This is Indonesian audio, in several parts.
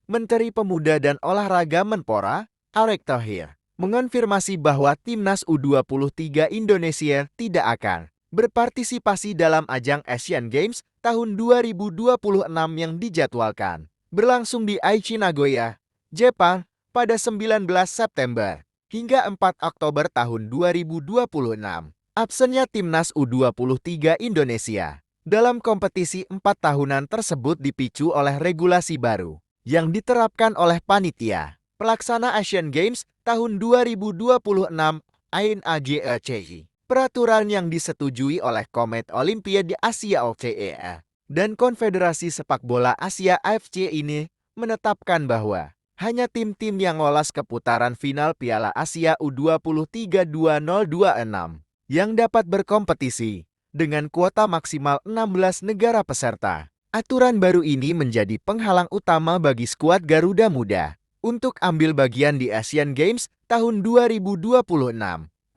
Menteri Pemuda dan Olahraga Menpora, Erick Thohir, mengonfirmasi bahwa Timnas U23 Indonesia tidak akan berpartisipasi dalam ajang Asian Games tahun 2026 yang dijadwalkan berlangsung di Aichi Nagoya, Jepang pada 19 September hingga 4 Oktober tahun 2026. Absennya Timnas U23 Indonesia dalam kompetisi 4 tahunan tersebut dipicu oleh regulasi baru yang diterapkan oleh panitia pelaksana Asian Games tahun 2026 (AINAGECI). Peraturan yang disetujui oleh Komite Olimpiade Asia (OCE) dan Konfederasi Sepak Bola Asia (AFC) ini menetapkan bahwa hanya tim-tim yang lolos ke putaran final Piala Asia U23 2026 yang dapat berkompetisi dengan kuota maksimal 16 negara peserta. Aturan baru ini menjadi penghalang utama bagi skuad Garuda Muda untuk ambil bagian di Asian Games tahun 2026.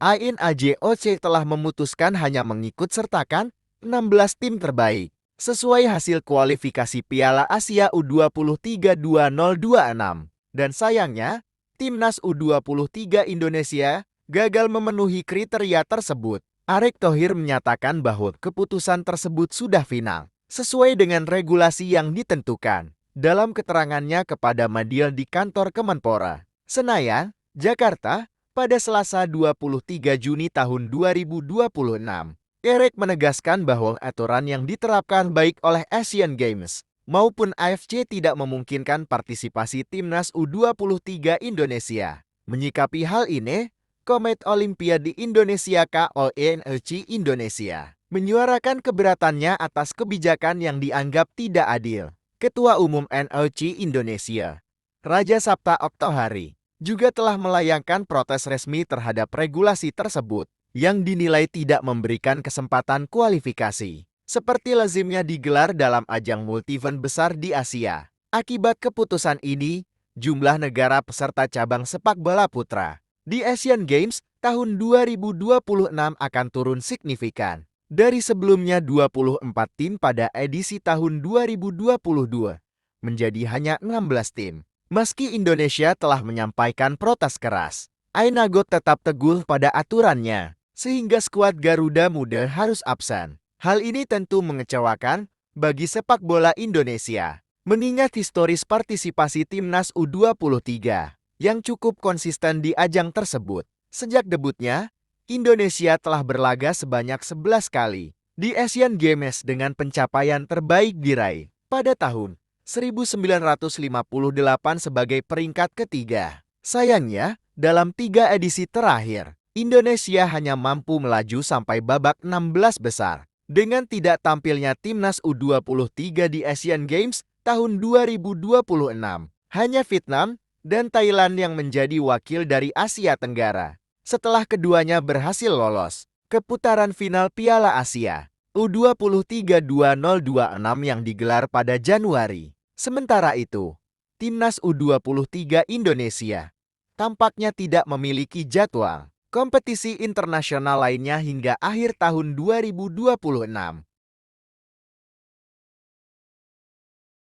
AINAGOC telah memutuskan hanya mengikut sertakan 16 tim terbaik sesuai hasil kualifikasi Piala Asia U23 2026. Dan sayangnya, Timnas U23 Indonesia gagal memenuhi kriteria tersebut. Erick Thohir menyatakan bahwa keputusan tersebut sudah final sesuai dengan regulasi yang ditentukan. Dalam keterangannya kepada media di kantor Kemenpora, Senayan, Jakarta, pada Selasa 23 Juni tahun 2026, Erick menegaskan bahwa aturan yang diterapkan baik oleh Asian Games maupun AFC tidak memungkinkan partisipasi Timnas U23 Indonesia. Menyikapi hal ini, Komite Olimpiade Indonesia (KOINIC) Indonesia menyuarakan keberatannya atas kebijakan yang dianggap tidak adil. Ketua Umum NOC Indonesia, Raja Sabta Oktohari, juga telah melayangkan protes resmi terhadap regulasi tersebut yang dinilai tidak memberikan kesempatan kualifikasi, seperti lazimnya digelar dalam ajang multi-event besar di Asia. Akibat keputusan ini, jumlah negara peserta cabang sepak bola putra di Asian Games tahun 2026 akan turun signifikan dari sebelumnya 24 tim pada edisi tahun 2022 menjadi hanya 16 tim. Meski Indonesia telah menyampaikan protes keras, AINAGOC tetap teguh pada aturannya, sehingga skuad Garuda Muda harus absen. Hal ini tentu mengecewakan bagi sepak bola Indonesia, mengingat historis partisipasi Timnas U23 yang cukup konsisten di ajang tersebut. Sejak debutnya, Indonesia telah berlaga sebanyak 11 kali di Asian Games dengan pencapaian terbaik diraih pada tahun 1958 sebagai peringkat ketiga. Sayangnya, dalam 3 edisi terakhir, Indonesia hanya mampu melaju sampai babak 16 besar. Dengan tidak tampilnya Timnas U23 di Asian Games tahun 2026, hanya Vietnam dan Thailand yang menjadi wakil dari Asia Tenggara. Setelah keduanya berhasil lolos ke putaran final Piala Asia U23 2026 yang digelar pada Januari. Sementara itu, Timnas U23 Indonesia tampaknya tidak memiliki jadwal kompetisi internasional lainnya hingga akhir tahun 2026.